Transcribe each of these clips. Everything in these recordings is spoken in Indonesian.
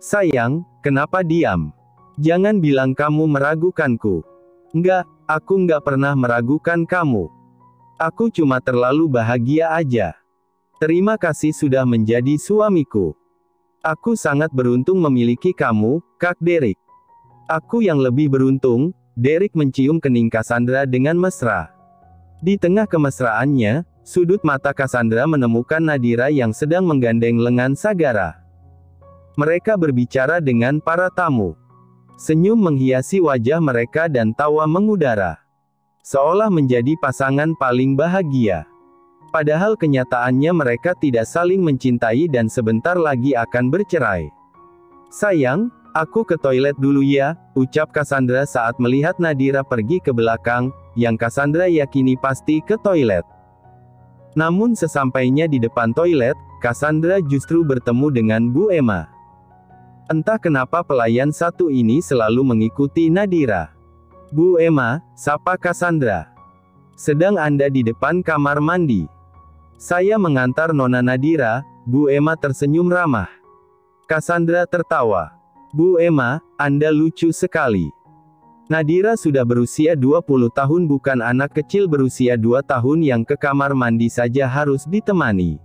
Sayang, kenapa diam? Jangan bilang kamu meragukanku. Enggak, aku nggak pernah meragukan kamu. Aku cuma terlalu bahagia aja. Terima kasih sudah menjadi suamiku. Aku sangat beruntung memiliki kamu, Kak Derek. Aku yang lebih beruntung. Derek mencium kening Cassandra dengan mesra. Di tengah kemesraannya, sudut mata Cassandra menemukan Nadira yang sedang menggandeng lengan Sagara. Mereka berbicara dengan para tamu. Senyum menghiasi wajah mereka dan tawa mengudara. Seolah menjadi pasangan paling bahagia. Padahal kenyataannya mereka tidak saling mencintai dan sebentar lagi akan bercerai. Sayang, aku ke toilet dulu ya, ucap Cassandra saat melihat Nadira pergi ke belakang, yang Cassandra yakini pasti ke toilet. Namun sesampainya di depan toilet, Cassandra justru bertemu dengan Bu Emma. Entah kenapa pelayan satu ini selalu mengikuti Nadira. Bu Emma, sapa Cassandra. Sedang Anda di depan kamar mandi. Saya mengantar Nona Nadira. Bu Emma tersenyum ramah. Cassandra tertawa. Bu Emma, Anda lucu sekali. Nadira sudah berusia 20 tahun, bukan anak kecil berusia 2 tahun yang ke kamar mandi saja harus ditemani.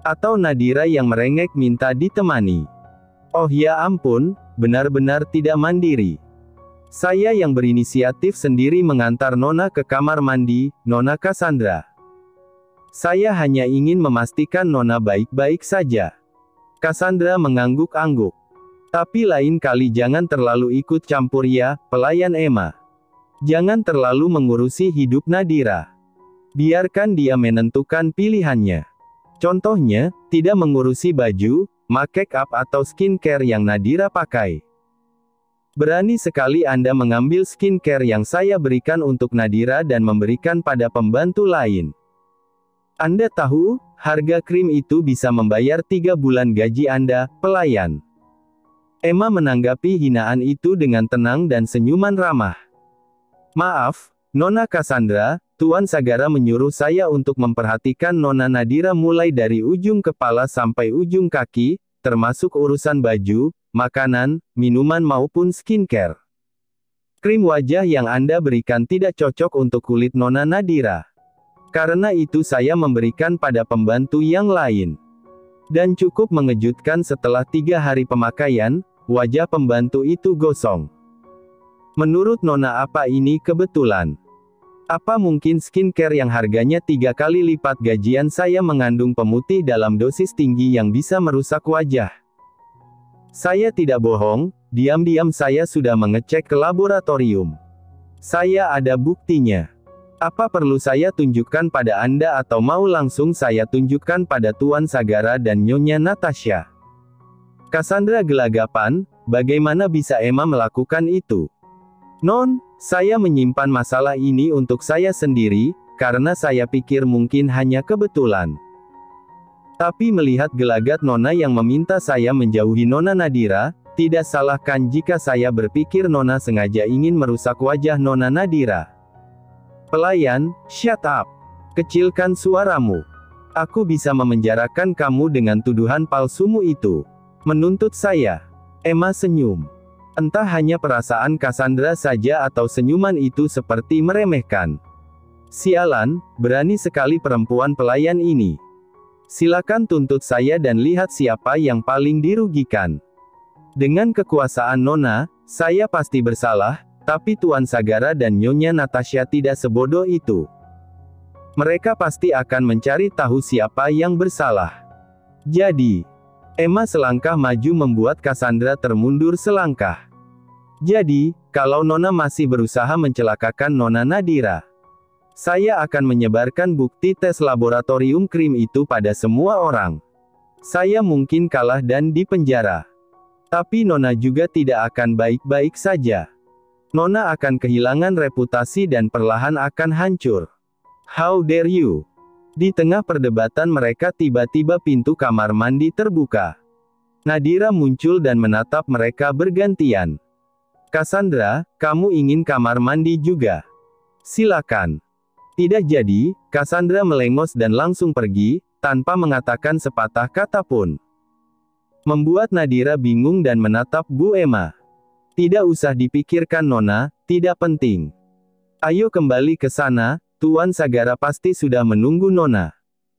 Atau Nadira yang merengek minta ditemani. Oh ya ampun, benar-benar tidak mandiri. Saya yang berinisiatif sendiri mengantar Nona ke kamar mandi, Nona Cassandra. Saya hanya ingin memastikan Nona baik-baik saja. Cassandra mengangguk-angguk. Tapi lain kali jangan terlalu ikut campur ya, pelayan Emma. Jangan terlalu mengurusi hidup Nadira. Biarkan dia menentukan pilihannya. Contohnya, tidak mengurusi baju, make up atau skincare yang Nadira pakai. Berani sekali Anda mengambil skincare yang saya berikan untuk Nadira dan memberikan pada pembantu lain. Anda tahu, harga krim itu bisa membayar 3 bulan gaji Anda, pelayan. Emma menanggapi hinaan itu dengan tenang dan senyuman ramah. Maaf, Nona Cassandra, Tuan Sagara menyuruh saya untuk memperhatikan Nona Nadira mulai dari ujung kepala sampai ujung kaki, termasuk urusan baju, makanan, minuman maupun skincare. Krim wajah yang Anda berikan tidak cocok untuk kulit Nona Nadira. Karena itu saya memberikan pada pembantu yang lain. Dan cukup mengejutkan setelah 3 hari pemakaian, wajah pembantu itu gosong. Menurut Nona apa ini kebetulan? Apa mungkin skincare yang harganya 3 kali lipat gajian saya mengandung pemutih dalam dosis tinggi yang bisa merusak wajah? Saya tidak bohong, diam-diam saya sudah mengecek ke laboratorium. Saya ada buktinya. Apa perlu saya tunjukkan pada Anda atau mau langsung saya tunjukkan pada Tuan Sagara dan Nyonya Natasha? Cassandra gelagapan, bagaimana bisa Emma melakukan itu? Non, saya menyimpan masalah ini untuk saya sendiri, karena saya pikir mungkin hanya kebetulan. Tapi melihat gelagat Nona yang meminta saya menjauhi Nona Nadira, tidak salahkan jika saya berpikir Nona sengaja ingin merusak wajah Nona Nadira. Pelayan, shut up. Kecilkan suaramu. Aku bisa memenjarakan kamu dengan tuduhan palsumu itu. Menuntut saya. Emma senyum. Entah hanya perasaan Cassandra saja atau senyuman itu seperti meremehkan. Sialan, berani sekali perempuan pelayan ini. Silakan tuntut saya dan lihat siapa yang paling dirugikan. Dengan kekuasaan Nona, saya pasti bersalah. Tapi Tuan Sagara dan Nyonya Natasha tidak sebodoh itu. Mereka pasti akan mencari tahu siapa yang bersalah. Jadi, Emma selangkah maju membuat Cassandra termundur selangkah. Jadi, kalau Nona masih berusaha mencelakakan Nona Nadira, saya akan menyebarkan bukti tes laboratorium krim itu pada semua orang. Saya mungkin kalah dan dipenjara. Tapi Nona juga tidak akan baik-baik saja. Nona akan kehilangan reputasi dan perlahan akan hancur. How dare you? Di tengah perdebatan mereka tiba-tiba pintu kamar mandi terbuka. Nadira muncul dan menatap mereka bergantian. Cassandra, kamu ingin kamar mandi juga? Silakan. Tidak jadi, Cassandra melengos dan langsung pergi, tanpa mengatakan sepatah kata pun. Membuat Nadira bingung dan menatap Bu Emma. Tidak usah dipikirkan Nona, tidak penting. Ayo kembali ke sana, Tuan Sagara pasti sudah menunggu Nona.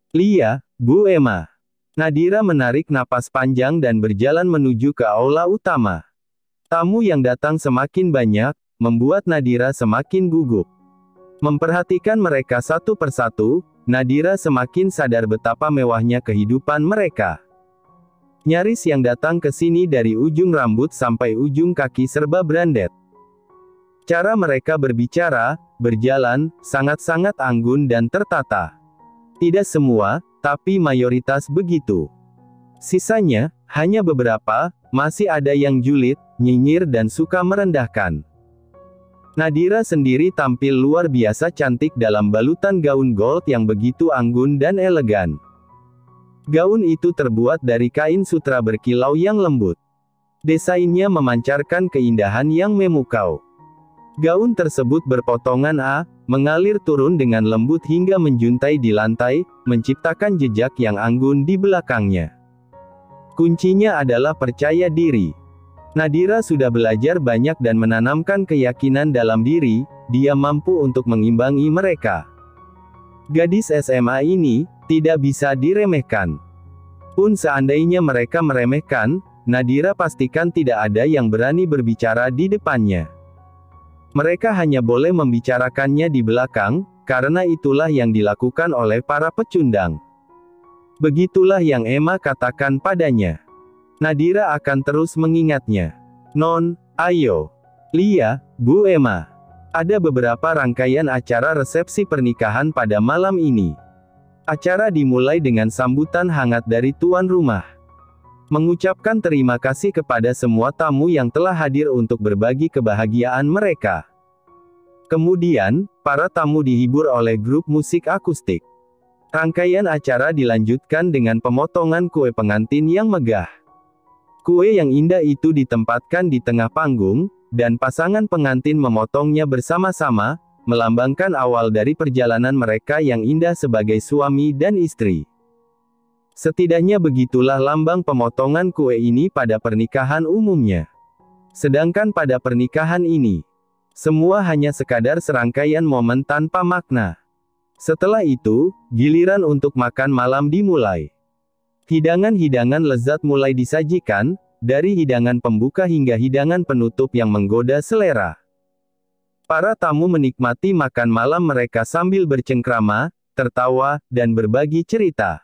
Lia, Bu Emma. Nadira menarik napas panjang dan berjalan menuju ke aula utama. Tamu yang datang semakin banyak, membuat Nadira semakin gugup. Memperhatikan mereka satu persatu, Nadira semakin sadar betapa mewahnya kehidupan mereka. Nyaris yang datang ke sini dari ujung rambut sampai ujung kaki serba branded. Cara mereka berbicara, berjalan, sangat-sangat anggun dan tertata. Tidak semua, tapi mayoritas begitu. Sisanya, hanya beberapa, masih ada yang julid, nyinyir dan suka merendahkan. Nadira sendiri tampil luar biasa cantik dalam balutan gaun gold yang begitu anggun dan elegan. Gaun itu terbuat dari kain sutra berkilau yang lembut. Desainnya memancarkan keindahan yang memukau. Gaun tersebut berpotongan A, mengalir turun dengan lembut hingga menjuntai di lantai, menciptakan jejak yang anggun di belakangnya. Kuncinya adalah percaya diri. Nadira sudah belajar banyak dan menanamkan keyakinan dalam diri, dia mampu untuk mengimbangi mereka. Gadis SMA ini tidak bisa diremehkan. Pun seandainya mereka meremehkan, Nadira pastikan tidak ada yang berani berbicara di depannya. Mereka hanya boleh membicarakannya di belakang, karena itulah yang dilakukan oleh para pecundang. Begitulah yang Emma katakan padanya. Nadira akan terus mengingatnya. Non, ayo. Lia, Bu Emma. Ada beberapa rangkaian acara resepsi pernikahan pada malam ini. Acara dimulai dengan sambutan hangat dari tuan rumah. Mengucapkan terima kasih kepada semua tamu yang telah hadir untuk berbagi kebahagiaan mereka. Kemudian, para tamu dihibur oleh grup musik akustik. Rangkaian acara dilanjutkan dengan pemotongan kue pengantin yang megah. Kue yang indah itu ditempatkan di tengah panggung, dan pasangan pengantin memotongnya bersama-sama, melambangkan awal dari perjalanan mereka yang indah sebagai suami dan istri. Setidaknya begitulah lambang pemotongan kue ini pada pernikahan umumnya. Sedangkan pada pernikahan ini, semua hanya sekadar serangkaian momen tanpa makna. Setelah itu, giliran untuk makan malam dimulai. Hidangan-hidangan lezat mulai disajikan, dari hidangan pembuka hingga hidangan penutup yang menggoda selera. Para tamu menikmati makan malam mereka sambil bercengkrama, tertawa, dan berbagi cerita.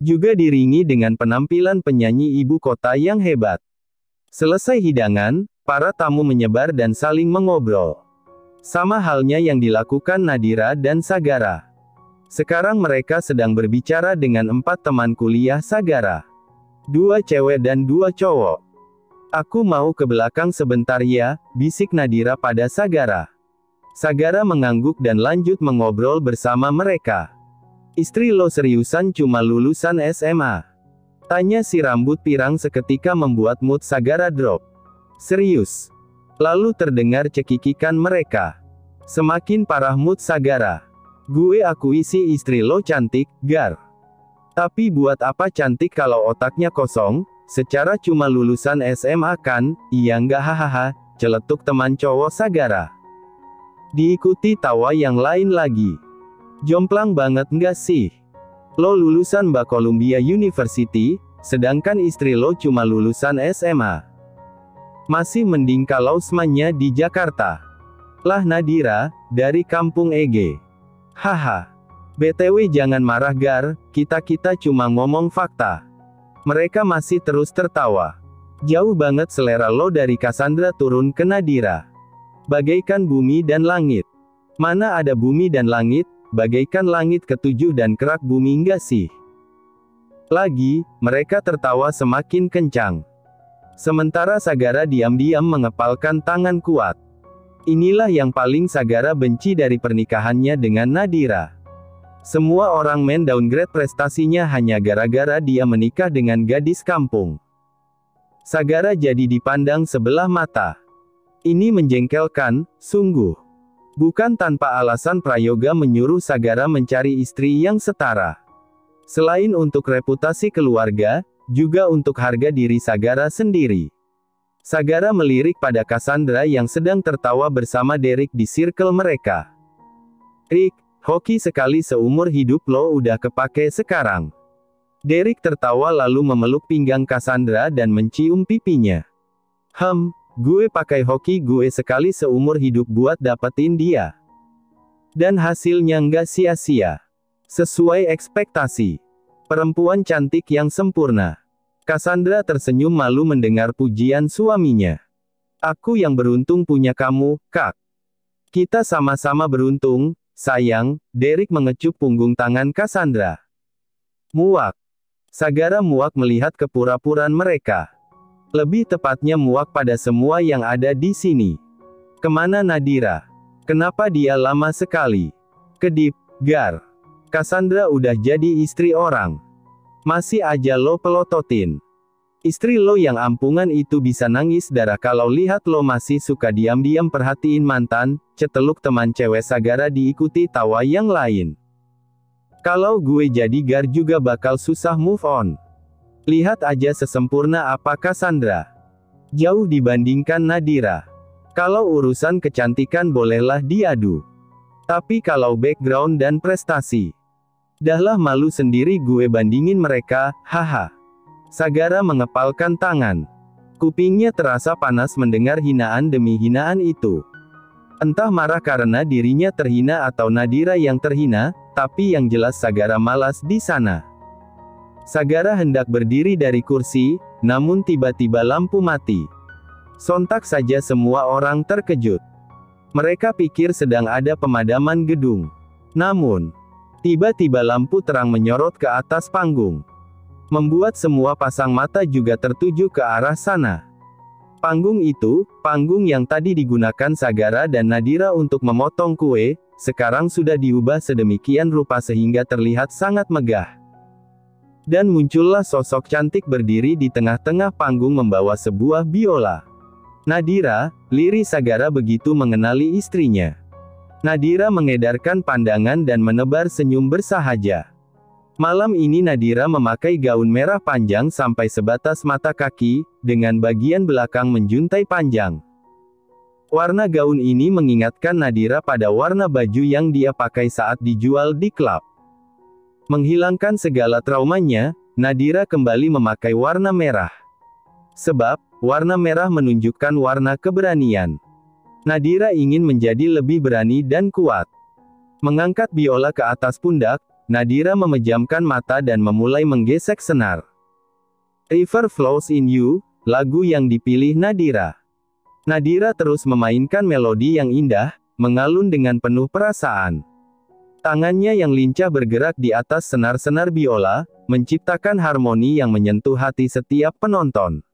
Juga diringi dengan penampilan penyanyi ibu kota yang hebat. Selesai hidangan, para tamu menyebar dan saling mengobrol. Sama halnya yang dilakukan Nadira dan Sagara. Sekarang mereka sedang berbicara dengan 4 teman kuliah Sagara. 2 cewek dan 2 cowok. Aku mau ke belakang sebentar ya, bisik Nadira pada Sagara. Sagara mengangguk dan lanjut mengobrol bersama mereka. Istri lo seriusan cuma lulusan SMA? Tanya si rambut pirang seketika membuat mood Sagara drop. Serius. Lalu terdengar cekikikan mereka. Semakin parah mood Sagara. Gue akui si istri lo cantik, Gar. Tapi buat apa cantik kalau otaknya kosong? Secara cuma lulusan SMA kan? Iya nggak hahaha, celetuk teman cowok Sagara. Diikuti tawa yang lain lagi. Jomplang banget nggak sih? Lo lulusan Columbia University, sedangkan istri lo cuma lulusan SMA. Masih mending kalau semuanya di Jakarta. Lah Nadira, dari kampung EG. Haha. BTW jangan marah Gar, kita cuma ngomong fakta. Mereka masih terus tertawa. Jauh banget selera lo dari Cassandra turun ke Nadira. Bagaikan bumi dan langit. Mana ada bumi dan langit, bagaikan langit ketujuh dan kerak bumi enggak sih? Lagi, mereka tertawa semakin kencang. Sementara Sagara diam-diam mengepalkan tangan kuat. Inilah yang paling Sagara benci dari pernikahannya dengan Nadira. Semua orang downgrade prestasinya hanya gara-gara dia menikah dengan gadis kampung. Sagara jadi dipandang sebelah mata. Ini menjengkelkan, sungguh. Bukan tanpa alasan Prayoga menyuruh Sagara mencari istri yang setara. Selain untuk reputasi keluarga, juga untuk harga diri Sagara sendiri. Sagara melirik pada Cassandra yang sedang tertawa bersama Derek di circle mereka. "Rick, hoki sekali seumur hidup lo udah kepake sekarang." Derek tertawa lalu memeluk pinggang Cassandra dan mencium pipinya. Gue pakai hoki gue sekali seumur hidup buat dapetin dia. Dan hasilnya nggak sia-sia. Sesuai ekspektasi. Perempuan cantik yang sempurna. Cassandra tersenyum malu mendengar pujian suaminya. "Aku yang beruntung punya kamu, Kak." "Kita sama-sama beruntung, sayang." Derek mengecup punggung tangan Cassandra. Muak. Sagara muak melihat kepura-puraan mereka. Lebih tepatnya muak pada semua yang ada di sini. Kemana Nadira? Kenapa dia lama sekali? Kedip, Gar. Cassandra udah jadi istri orang. Masih aja lo pelototin. Istri lo yang ampungan itu bisa nangis darah kalau lihat lo masih suka diam-diam perhatiin mantan, ceteluk teman cewek Sagara diikuti tawa yang lain. "Kalau gue jadi Gar juga bakal susah move on. Lihat aja sesempurna apa Cassandra. Jauh dibandingkan Nadira. Kalau urusan kecantikan bolehlah diadu. Tapi kalau background dan prestasi, dahlah malu sendiri gue bandingin mereka, haha." Sagara mengepalkan tangan. Kupingnya terasa panas mendengar hinaan demi hinaan itu. Entah marah karena dirinya terhina atau Nadira yang terhina, tapi yang jelas Sagara malas di sana. Sagara hendak berdiri dari kursi, namun tiba-tiba lampu mati. Sontak saja semua orang terkejut. Mereka pikir sedang ada pemadaman gedung. Namun, tiba-tiba lampu terang menyorot ke atas panggung, membuat semua pasang mata juga tertuju ke arah sana. Panggung itu, panggung yang tadi digunakan Sagara dan Nadira untuk memotong kue, sekarang sudah diubah sedemikian rupa sehingga terlihat sangat megah. Dan muncullah sosok cantik berdiri di tengah-tengah panggung membawa sebuah biola. "Nadira," lirih Sagara begitu mengenali istrinya. Nadira mengedarkan pandangan dan menebar senyum bersahaja. Malam ini Nadira memakai gaun merah panjang sampai sebatas mata kaki, dengan bagian belakang menjuntai panjang. Warna gaun ini mengingatkan Nadira pada warna baju yang dia pakai saat dijual di klub. Menghilangkan segala traumanya, Nadira kembali memakai warna merah. Sebab, warna merah menunjukkan warna keberanian. Nadira ingin menjadi lebih berani dan kuat. Mengangkat biola ke atas pundak, Nadira memejamkan mata dan memulai menggesek senar. "River Flows in You", lagu yang dipilih Nadira. Nadira terus memainkan melodi yang indah, mengalun dengan penuh perasaan. Tangannya yang lincah bergerak di atas senar-senar biola, menciptakan harmoni yang menyentuh hati setiap penonton.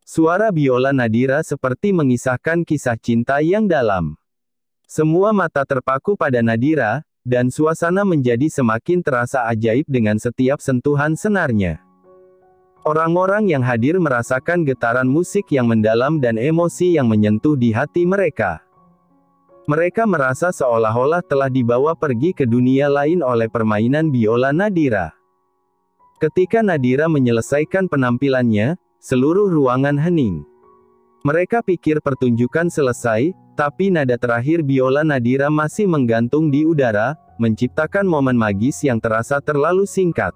Suara biola Nadira seperti mengisahkan kisah cinta yang dalam. Semua mata terpaku pada Nadira, dan suasana menjadi semakin terasa ajaib dengan setiap sentuhan senarnya. Orang-orang yang hadir merasakan getaran musik yang mendalam dan emosi yang menyentuh di hati mereka. Mereka merasa seolah-olah telah dibawa pergi ke dunia lain oleh permainan biola Nadira. Ketika Nadira menyelesaikan penampilannya, seluruh ruangan hening. Mereka pikir pertunjukan selesai, tapi nada terakhir biola Nadira masih menggantung di udara, menciptakan momen magis yang terasa terlalu singkat.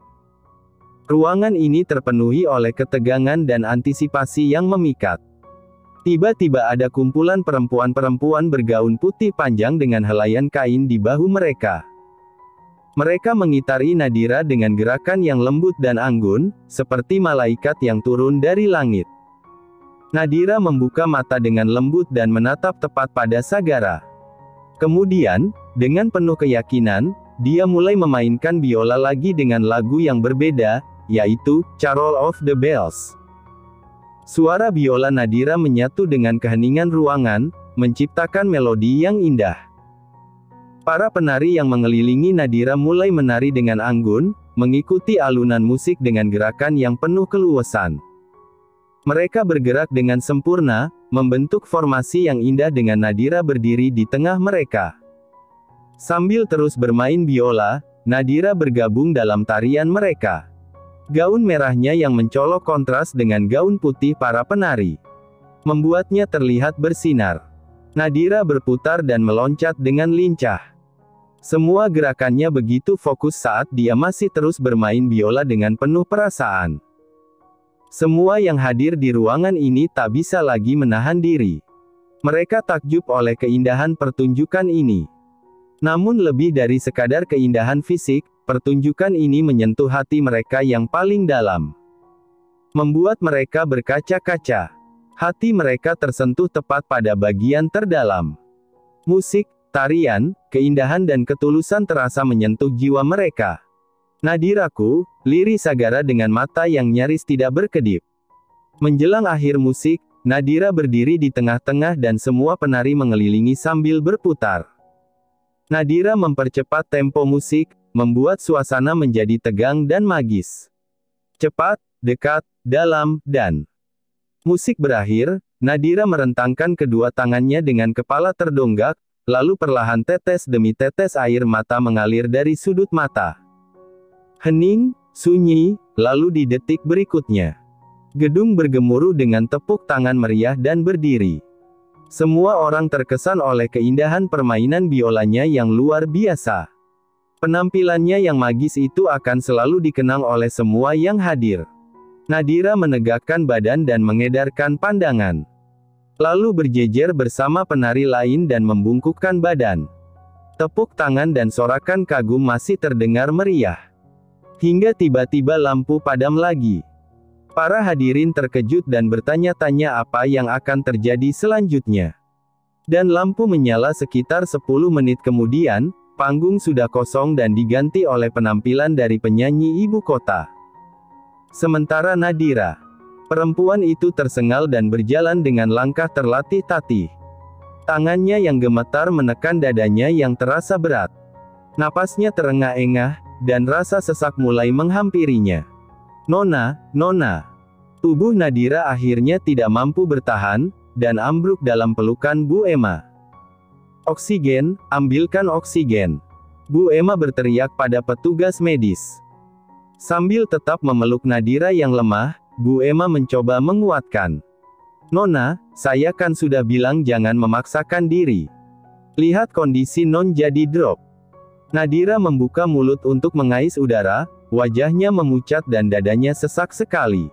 Ruangan ini terpenuhi oleh ketegangan dan antisipasi yang memikat. Tiba-tiba ada kumpulan perempuan-perempuan bergaun putih panjang dengan helaian kain di bahu mereka. Mereka mengitari Nadira dengan gerakan yang lembut dan anggun, seperti malaikat yang turun dari langit. Nadira membuka mata dengan lembut dan menatap tepat pada Sagara. Kemudian, dengan penuh keyakinan, dia mulai memainkan biola lagi dengan lagu yang berbeda, yaitu Carol of the Bells. Suara biola Nadira menyatu dengan keheningan ruangan, menciptakan melodi yang indah. Para penari yang mengelilingi Nadira mulai menari dengan anggun, mengikuti alunan musik dengan gerakan yang penuh keluasan. Mereka bergerak dengan sempurna, membentuk formasi yang indah dengan Nadira berdiri di tengah mereka. Sambil terus bermain biola, Nadira bergabung dalam tarian mereka. Gaun merahnya yang mencolok kontras dengan gaun putih para penari, membuatnya terlihat bersinar. Nadira berputar dan meloncat dengan lincah. Semua gerakannya begitu fokus saat dia masih terus bermain biola dengan penuh perasaan. Semua yang hadir di ruangan ini tak bisa lagi menahan diri. Mereka takjub oleh keindahan pertunjukan ini. Namun lebih dari sekadar keindahan fisik, pertunjukan ini menyentuh hati mereka yang paling dalam. Membuat mereka berkaca-kaca. Hati mereka tersentuh tepat pada bagian terdalam. Musik, tarian, keindahan dan ketulusan terasa menyentuh jiwa mereka. Nadiraku, lirih Sagara dengan mata yang nyaris tidak berkedip. Menjelang akhir musik, Nadira berdiri di tengah-tengah dan semua penari mengelilingi sambil berputar. Nadira mempercepat tempo musik, membuat suasana menjadi tegang dan magis. Cepat, dekat, dalam, dan musik berakhir, Nadira merentangkan kedua tangannya dengan kepala terdonggak, lalu perlahan tetes demi tetes air mata mengalir dari sudut mata. Hening, sunyi, lalu di detik berikutnya, gedung bergemuruh dengan tepuk tangan meriah dan berdiri. Semua orang terkesan oleh keindahan permainan biolanya yang luar biasa. Penampilannya yang magis itu akan selalu dikenang oleh semua yang hadir. Nadira menegakkan badan dan mengedarkan pandangan. Lalu berjejer bersama penari lain dan membungkukkan badan. Tepuk tangan dan sorakan kagum masih terdengar meriah. Hingga tiba-tiba lampu padam lagi. Para hadirin terkejut dan bertanya-tanya apa yang akan terjadi selanjutnya. Dan lampu menyala sekitar 10 menit kemudian, panggung sudah kosong dan diganti oleh penampilan dari penyanyi ibu kota. Sementara Nadira, perempuan itu tersengal dan berjalan dengan langkah terlatih-tatih. Tangannya yang gemetar menekan dadanya yang terasa berat. Napasnya terengah-engah, dan rasa sesak mulai menghampirinya. Nona, Nona. Tubuh Nadira akhirnya tidak mampu bertahan, dan ambruk dalam pelukan Bu Emma. Oksigen, ambilkan oksigen. Bu Emma berteriak pada petugas medis. Sambil tetap memeluk Nadira yang lemah, Bu Emma mencoba menguatkan. Nona, saya kan sudah bilang jangan memaksakan diri. Lihat kondisi Non jadi drop. Nadira membuka mulut untuk mengais udara, wajahnya memucat dan dadanya sesak sekali.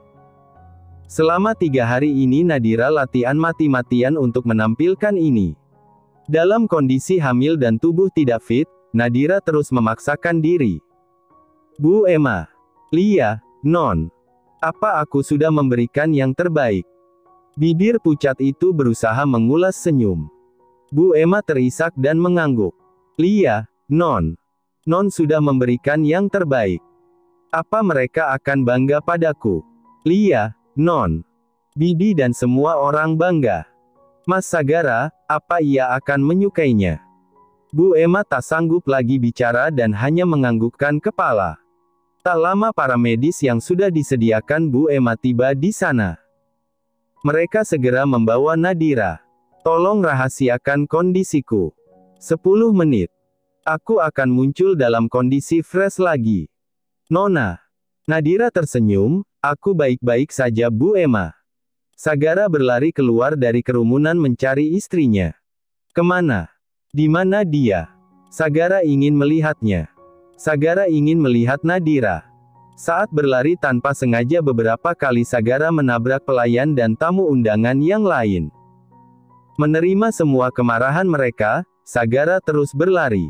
Selama 3 hari ini Nadira latihan mati-matian untuk menampilkan ini. Dalam kondisi hamil dan tubuh tidak fit, Nadira terus memaksakan diri. Bu Emma. Lia, Non. Apa aku sudah memberikan yang terbaik? Bibir pucat itu berusaha mengulas senyum. Bu Emma terisak dan mengangguk. Lia, Non. Non sudah memberikan yang terbaik. Apa mereka akan bangga padaku? Lia, Non. Bibi dan semua orang bangga. Mas Sagara, apa ia akan menyukainya? Bu Emma tak sanggup lagi bicara dan hanya menganggukkan kepala. Tak lama para medis yang sudah disediakan Bu Emma tiba di sana. Mereka segera membawa Nadira. Tolong rahasiakan kondisiku. 10 menit. Aku akan muncul dalam kondisi fresh lagi. Nona. Nadira tersenyum, aku baik-baik saja Bu Emma. Sagara berlari keluar dari kerumunan mencari istrinya. Kemana? Di mana dia? Sagara ingin melihatnya. Sagara ingin melihat Nadira. Saat berlari tanpa sengaja beberapa kali Sagara menabrak pelayan dan tamu undangan yang lain. Menerima semua kemarahan mereka, Sagara terus berlari.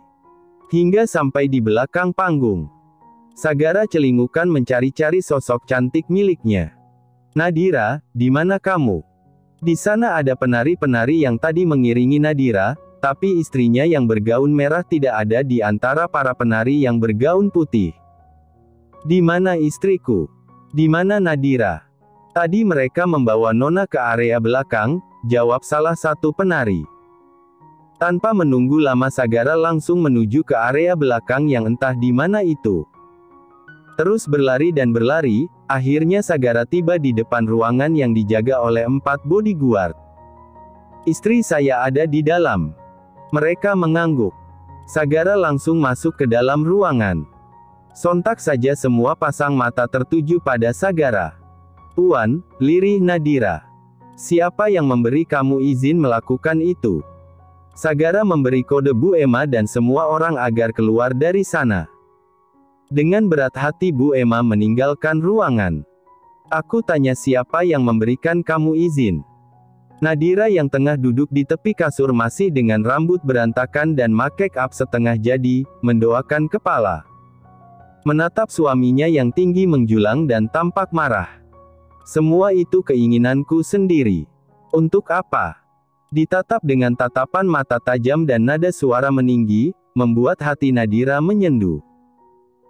Hingga sampai di belakang panggung. Sagara celingukan mencari-cari sosok cantik miliknya. Nadira, di mana kamu? Di sana ada penari-penari yang tadi mengiringi Nadira, tapi istrinya yang bergaun merah tidak ada di antara para penari yang bergaun putih. Di mana istriku? Di mana Nadira? Tadi mereka membawa Nona ke area belakang, jawab salah satu penari. Tanpa menunggu lama Sagara langsung menuju ke area belakang yang entah di mana itu. Terus berlari dan berlari, akhirnya Sagara tiba di depan ruangan yang dijaga oleh 4 bodyguard. Istri saya ada di dalam. Mereka mengangguk. Sagara langsung masuk ke dalam ruangan. Sontak saja semua pasang mata tertuju pada Sagara. "Tuan," lirih Nadira. "Siapa yang memberi kamu izin melakukan itu?" Sagara memberi kode Bu Emma dan semua orang agar keluar dari sana. Dengan berat hati Bu Emma meninggalkan ruangan. "Aku tanya siapa yang memberikan kamu izin?" Nadira yang tengah duduk di tepi kasur masih dengan rambut berantakan dan make up setengah jadi, mendoakan kepala. Menatap suaminya yang tinggi menjulang dan tampak marah. "Semua itu keinginanku sendiri. Untuk apa?" Ditatap dengan tatapan mata tajam dan nada suara meninggi, membuat hati Nadira menyendu.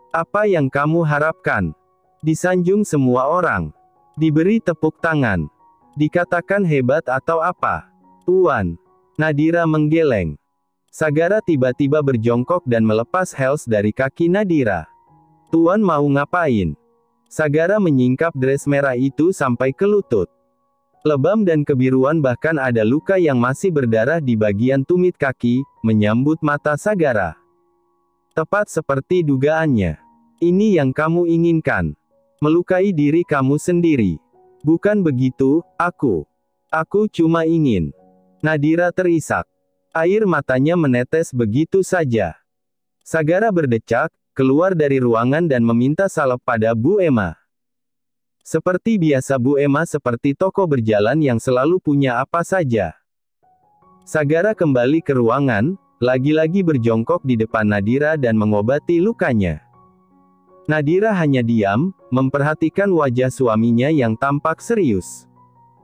"Apa yang kamu harapkan? Disanjung semua orang? Diberi tepuk tangan? Dikatakan hebat atau apa?" "Tuan." Nadira menggeleng. Sagara tiba-tiba berjongkok dan melepas heels dari kaki Nadira. "Tuan mau ngapain?" Sagara menyingkap dress merah itu sampai ke lutut. Lebam dan kebiruan bahkan ada luka yang masih berdarah di bagian tumit kaki, menyambut mata Sagara. Tepat seperti dugaannya. "Ini yang kamu inginkan. Melukai diri kamu sendiri. Bukan begitu, aku. Aku cuma ingin." Nadira terisak. Air matanya menetes begitu saja. Sagara berdecak, keluar dari ruangan dan meminta salep pada Bu Emma. Seperti biasa Bu Emma seperti toko berjalan yang selalu punya apa saja. Sagara kembali ke ruangan, lagi-lagi berjongkok di depan Nadira dan mengobati lukanya. Nadira hanya diam, memperhatikan wajah suaminya yang tampak serius.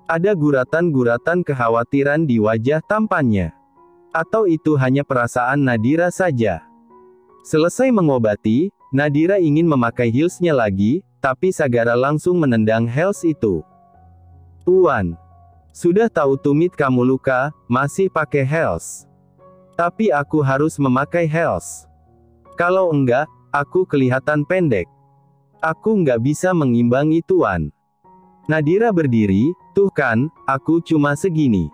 Ada guratan-guratan kekhawatiran di wajah tampannya. Atau itu hanya perasaan Nadira saja? Selesai mengobati, Nadira ingin memakai heelsnya lagi, tapi Sagara langsung menendang heels itu. "Tuan, sudah tahu tumit kamu luka, masih pakai heels. Tapi aku harus memakai heels. Kalau enggak, aku kelihatan pendek. Aku nggak bisa mengimbangi Tuan." Nadira berdiri, "Tuh kan, aku cuma segini."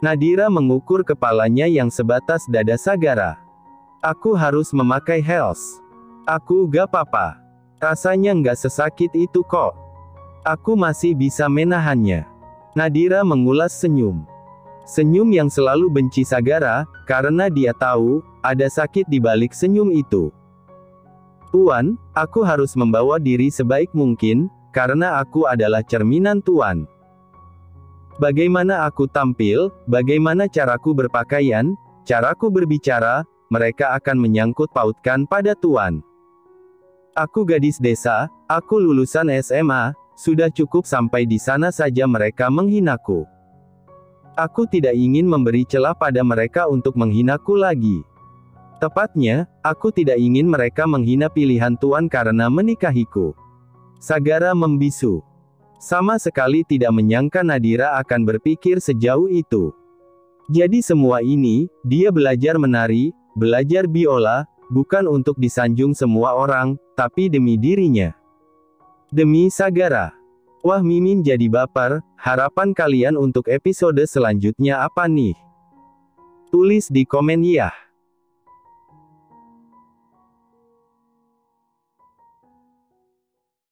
Nadira mengukur kepalanya yang sebatas dada Sagara. "Aku harus memakai heels. Aku gak apa-apa. Rasanya nggak sesakit itu kok. Aku masih bisa menahannya." Nadira mengulas senyum. Senyum yang selalu benci Sagara, karena dia tahu, ada sakit di balik senyum itu. "Tuan, aku harus membawa diri sebaik mungkin, karena aku adalah cerminan Tuan. Bagaimana aku tampil, bagaimana caraku berpakaian, caraku berbicara, mereka akan menyangkut pautkan pada Tuan. Aku gadis desa, aku lulusan SMA, sudah cukup sampai di sana saja mereka menghinaku. Aku tidak ingin memberi celah pada mereka untuk menghinaku lagi. Tepatnya, aku tidak ingin mereka menghina pilihan Tuan karena menikahiku." Sagara membisu. Sama sekali tidak menyangka Nadira akan berpikir sejauh itu. Jadi semua ini, dia belajar menari, belajar biola, bukan untuk disanjung semua orang, tapi demi dirinya. Demi Sagara. Wah, Mimin jadi baper. Harapan kalian untuk episode selanjutnya apa nih? Tulis di komen ya.